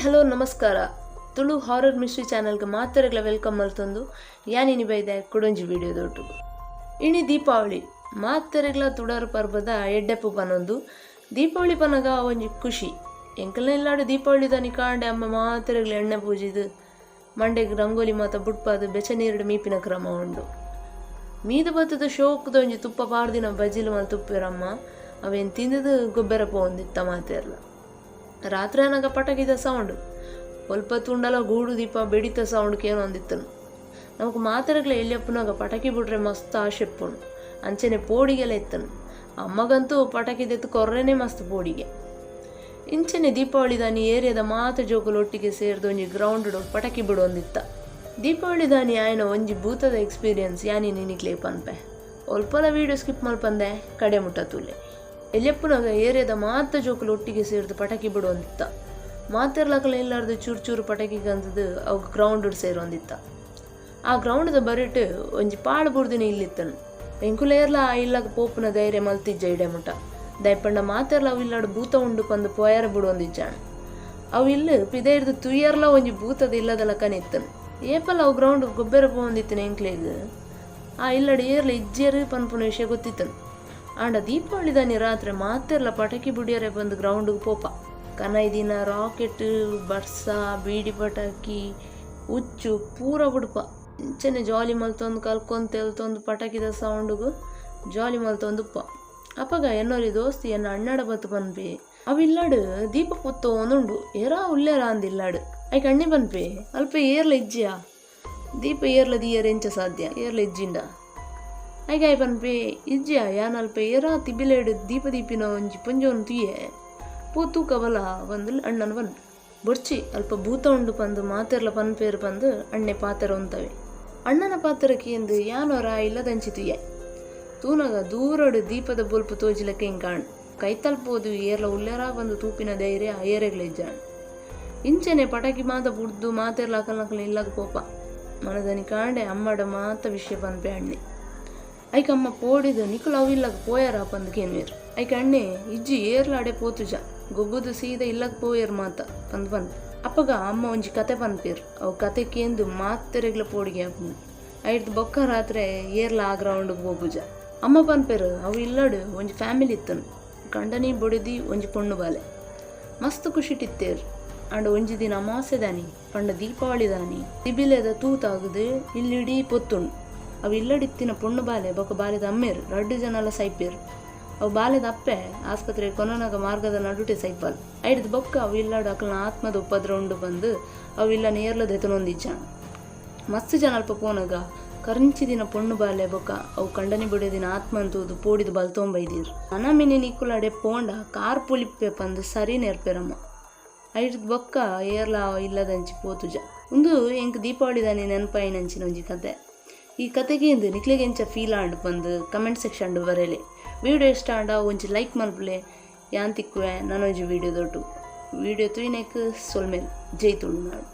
Hello ನಮಸ್ಕಾರ. Tulu horror mystery ಚಾನಲ್ಗೆ ಮಾತರೆಗ್ಲ welcome ಮಲ್ತೊಂದು ಯಾನಿನಿ ಬೈದೆ ಕುಡೊಂಜಿ ವಿಡಿಯೋ ದೊಟ್ಟು ಇನಿ ದೀಪಾವಳಿ ಮಾತರೆಗ್ಲ ತುಡಾರು ಪರ್ಬದ ಎಡ್ಡೆಪ್ಪು ಪನೊಂದು ದೀಪಾವಳಿ ಪನಗ ಒಂಜಿ ಖುಷಿ ಎಂಕಲ್ನ ಇಲ್ಲಾಡು ದೀಪಾವಳಿ ದನಿ ಕಾಂಡೆ ಅಮ್ಮ ಮಾತರೆಗ್ಲ ಎಣ್ಣೆ ಪೂಜಿದು ಮಂಡೆಗೆ ರಂಗೋಲಿ ಮಾತ ಬುಡ್ಪಾದು ಬೆಚ್ಚ ನೀರುಡು ಮೀಪಿನ ಕ್ರಮ ಉಂಡು. ಮೀದ ಬತ್ತದ ಶೋಕದ ಒಂಜಿ ತುಪ್ಪ ಪಾರ್ದಿನ ಬಜ್ಜಿಲು ಮಲ್ ತುಪ್ಪಿರಮ್ಮ ಅವೇನು ತಿಂದದು ಗೊಬ್ಬರ ಪೋಂದಿತ್ತ ಮಾತೆರ್ಲ. ರಾತ್ರಿ ಅನಾಗ ಪಟಾಕಿದ ಸೌಂಡು ಸ್ವಲ್ಪ ತುಂಡಲ ಗೂಡು ದೀಪ ಬೆಡಿತ ಸೌಂಡ್ಗೆ ಏನೋ ಅಂದಿತ್ತನು. ನಮಗೆ ಮಾತಾಡಗ್ಲ ಎಲ್ಲಿಯಪ್ಪನಾಗ ಪಟಾಕಿ ಬಿಟ್ರೆ ಮಸ್ತ್ ಆಶೆಪ್ಪುಣು ಅಂಚೆನೆ ಪೋಡಿಗೆಲ್ಲ ಎತ್ತನು. ಅಮ್ಮಗಂತೂ ಪಟಾಕಿ ದೆತ್ತು ಕೊರ್ರೆನೇ ಮಸ್ತ್ ಪೋಡಿಗೆ. ಇಂಚೆನೆ ದೀಪಾವಳಿ ದಾನಿ ಏರಿಯಾದ ಮಾತ ಜೋಕುಲು ಒಟ್ಟಿಗೆ ಸೇರಿದ ಒಂಜಿ ಗ್ರೌಂಡ್ ಪಟಾಕಿ ಬಿಡು ಒಂದಿತ್ತ. ದೀಪಾವಳಿ ದಾನಿ ಆಯ್ನ ಒಂಜಿ ಭೂತದ ಎಕ್ಸ್ಪೀರಿಯನ್ಸ್ ಯಾನಿ ನಿನಿಕ್ಲೇ ಪನ್ಪೆ ಒಲ್ಪಲ ವೀಡಿಯೋ ಸ್ಕಿಪ್ ಮಲ್ಪಂದೆ ಕಡೆ ಮುಟ್ಟತುಲ್ಲೆ. ಎಲ್ಲಿಯಪ್ಪನಾಗ ಏರಿಯಾದ ಮಾತ ಜೋಕುಲು ಒಟ್ಟಿಗೆ ಸೇರಿದು ಪಟಾಕಿ ಬಿಡು ಒಂದಿತ್ತ. ಮಾತೆರ್ಲಾಕಲ್ಲ ಎಲ್ಲಾರ್ದು ಚೂರು ಚೂರು ಪಟಾಕಿ ಗಂತದು ಅವು ಗ್ರೌಂಡ್ ಸೇರೊಂದಿತ್ತ. ಆ ಗ್ರೌಂಡ್ದ ಬರಿಟ್ಟು ಒಂಜಿ ಪಾಳು ಬುಡ್ದಿನ ಇಲ್ಲಿತ್ತನು. ಎಂಕುಲೇರ್ಲ ಆ ಇಲ್ಲಗ ಪೋಪುನ ಧೈರ್ಯ ಮಲ್ತಿಜ್ಜ ಇಡೆ ಮುಟ ದಯಪಂಡ ಮಾತೆರ್ಲ ಅವು ಇಲ್ಲಾಡು ಭೂತ ಉಂಡು ಪಂದು ಪೊಯರ ಬಿಡು ಒಂದಿಜ್ಜಾಣ. ಅವು ಇಲ್ಲ ಪಿದೈರ್ದು ತುಯ್ಯರ್ಲ ಒಂಜಿ ಭೂತದ ಇಲ್ಲದಲ್ಲ ಕನಿತ್ತನು. ಏಪಲ್ಲ ಅವು ಗ್ರೌಂಡ್ ಗೊಬ್ಬರ ಪೋಂದಿತ್ತನ ಎಂಕ್ಲೇಗ ಆ ಇಲ್ಲಡು ಏರ್ಲ ಇಜ್ಜೇರು ಪನ್ಪುನ ವಿಷಯ ಗೊತ್ತಿತ್ತನು. ಆಂಡ ದೀಪಾವಳಿ ದಾನಿ ರಾತ್ರಿ ಮಾತೆರ್ಲ ಪಟಾಕಿ ಬುಡಿಯರೆ ಬಂದು ಗ್ರೌಂಡಿಗೆ ಪೋಪ ಕನೈ ದಿನ ರಾಕೆಟ್ ಬರ್ಸ ಬೀಡಿ ಪಟಾಕಿ ಹುಚ್ಚು ಪೂರ ಬುಡ್ಪ ಇಂಚನೆ ಜಾಲಿ ಮಲ್ತೊಂದು ಕಲ್ಕೊಂತ ಎಲ್ತೊಂದು ಪಟಾಕಿದ ಸೌಂಡಿಗೂ ಜಾಲಿ ಮಲ್ತೊಂದುಪ್ಪ. ಅಪ್ಪಗ ಎನ್ನೋರಿ ದೋಸ್ತಿ ಎನ್ನ ಅಣ್ಣಾಡ ಬತ್ತು ಪನ್ಪೆ ಅವಿಲ್ಲಾಡು ದೀಪ ಪೊತ್ತು ಒಂದುಂಡು ಏರಾ ಉಲ್ಲೇರ ಅಂದಿಲ್ಲಾಡು ಐ ಕಣ್ಣಿ ಪನ್ಪೆ ಅಲ್ಪ ಏರ್ಲ ಇಜ್ಜಿಯ ದೀಪ ಏರ್ಲ ದಿಯರ್ ಎಂಚ ಸಾಧ್ಯ ಏರ್ಲ ಇಜ್ಜಿಂಡ ಐಗಾಯ್ ಪನ್ಪೆ ಇಜ್ಜಿಯ ಯಾನ್ ಅಲ್ಪ ಏರಾ ತಿಬಿಲೇಡು ದೀಪ ದೀಪಿನ ಒಂಜಿ ಪಂಜೋನು ತುಯ್ಯೆ ಪೂ ತೂಕವಲ ಬಂದು ಅಣ್ಣನ ಬನ್ ಬೊಡ್ಚಿ ಅಲ್ಪ ಭೂತ ಉಂಡು ಪಂದು ಮಾತೆರ್ಲ ಪನ್ಪೇರು ಪಂದು ಅಣ್ಣೆ ಪಾತ್ರ ಉಂತವೆ. ಅಣ್ಣನ ಪಾತ್ರಕ್ಕೆ ಎಂದು ಯಾನೋರ ಇಲ್ಲದಂಚಿ ತುಯ್ಯೆ ತೂನಗ ದೂರಡು ದೀಪದ ಬೊಲ್ಪು ತೋಜಿಲಕ್ಕೆ ಹಿಂಗಾಣ್ ಕೈ ತಲ್ಪೋದು ಏರ್ಲ ಉಲ್ಲೇರ ಬಂದು ತೂಪಿನ ಧೈರ್ಯ ಏರೆಗ್ಲಿಜ್ಜಾಣ್. ಇಂಚನೆ ಪಟಾಕಿ ಮಾತ ಬುಡ್ದು ಮಾತೆರ್ಲ ಅಕಲ್ನಕಲ ಇಲ್ಲಗ ಪೋಪ ಮನದನಿ ಕಾಂಡೆ ಅಮ್ಮಡ ಮಾತ ವಿಷಯ ಪನ್ಪೆ ಅಣ್ಣೆ ಐಕ ಅಮ್ಮ ಪೋಡಿದು ನಿಕುಲು ಅವಿಲ್ಲಗ ಪೋಯಾರ ಪಂದು ಕೇನ್ವೇರು ಐಕ ಅಣ್ಣೆ ಇಜ್ಜಿ ಏರ್ಲಾಡೆ ಪೋತುಜ ಗೊಬ್ಬುದು ಸೀದಾ ಇಲ್ಲಗ ಪೋಯರ್ ಮಾತ ಪಂದು ಪನ್ ಅಪ್ಪಗ ಅಮ್ಮ ಒಂಜಿ ಕತೆ ಪನ್ಪೇರು ಅವು ಕತೆ ಕೇಂದು ಮಾತೆರೆಗ್ಲ ಪೋಡಿಗೆ ಹಾಪುನು ಐಡ್ದು ಬೊಕ್ಕ ರಾತ್ರಿ ಏರ್ಲ ಆ ಗ್ರೌಂಡ್ಗೆ ಹೋಗುಜ ಅಮ್ಮ ಪನ್ಪೇರು ಅವು ಇಲ್ಲಡು ಒಂಜಿ ಫ್ಯಾಮಿಲಿ ಇತ್ತನು ಕಂಡನಿ ಬೊಡಿದಿ ಒಂಜಿ ಪೊಣ್ಣು ಬಾಲೆ ಮಸ್ತ್ ಖುಷಿಟಿತ್ತೇರು. ಅಂಡ ಒಂಜಿ ದಿನ ಅಮಾವಾಸ್ಯೆ ದಾನಿ ಪಂಡ ದೀಪಾವಳಿ ದಾನಿ ತಿಬಿಲೆದ ತೂತಾಗುದು ಇಲ್ಲಿಡೀ ಪೊತ್ತುಂಡು ಅವು ಇಲ್ಲಡಿತ್ತಿನ ಪೊಣ್ಣು ಬಾಲೆ ಬೊಕ್ಕ ಬಾಲೆದ ಅಮ್ಮೇರು 2 ಜನ ಸೈಪೇರು ಅವು ಬಾಲೆದ ಅಪ್ಪೆ ಆಸ್ಪತ್ರೆ ಕೊನೋನಾಗ ಮಾರ್ಗದ ನಡುಟೆ ಸೈಪಾಲ್ ಐಡ್ದು ಬೊಕ್ಕ ಅವು ಇಲ್ಲಾಡು ಅಕಲ್ನ ಆತ್ಮದ ಉಪದ್ರ ಉಂಡು ಬಂದು ಅವು ಇಲ್ಲ ನೇರ್ಲ ದೆತನೊಂದಿಜ್ಜಾಣ. ಮಸ್ತ್ ಜನ ಅಲ್ಪ ಪೋನಾಗ ಕರ್ಂಚಿ ದಿನ ಪೊಣ್ಣು ಬಾಲೆ ಬೊಕ್ಕ ಅವು ಕಂಡನಿ ಬಿಡೋ ದಿನ ಆತ್ಮ ಅಂತೂದು ಪೋಡಿದು ಬಲ್ತೊಂಬೈದೀರು ಅನಮಿನಿ ನಿಕ್ಕುಲಾಡೆ ಪೋಂಡ ಕಾರ್ ಪುಲಿಪ್ಪೆ ಪಂದು ಸರಿ ನೆರ್ಪೆರಮ್ಮ ಐಡ್ದು ಬೊಕ್ಕ ಏರ್ಲ ಇಲ್ಲದಂಚಿ ಪೋತುಜ ಒಂದು ಎಂಕ್ ದೀಪಾವಳಿ ದಾನಿ ನೆನಪಾಯಿನಂಚಿನ ಒಂಜಿ ಕತೆ. ಈ ಕತೆಗೆ ಎಂದು ನಿಕ್ಲೆಗೆ ಎಂಚ ಫೀಲ್ ಆಂಡ್ ಬಂದು ಕಮೆಂಟ್ ಸೆಕ್ಷನ್ ಬರಲಿ. ವಿಡಿಯೋ ಇಷ್ಟ ಆಂಡ ಒಂಜಿ ಲೈಕ್ ಮಲ್ಪಲೆ ಯಾನ್ ತಿಕ್ಕುವೆ ನಾನೊಂಜಿ ವಿಡಿಯೋ ದೊಡ್ಡು ವಿಡಿಯೋ ತುಯ್ನೆಕ್ ಸೊಲ್ಮೇಲೆ ಜೈ ತುಳುನಾಡು.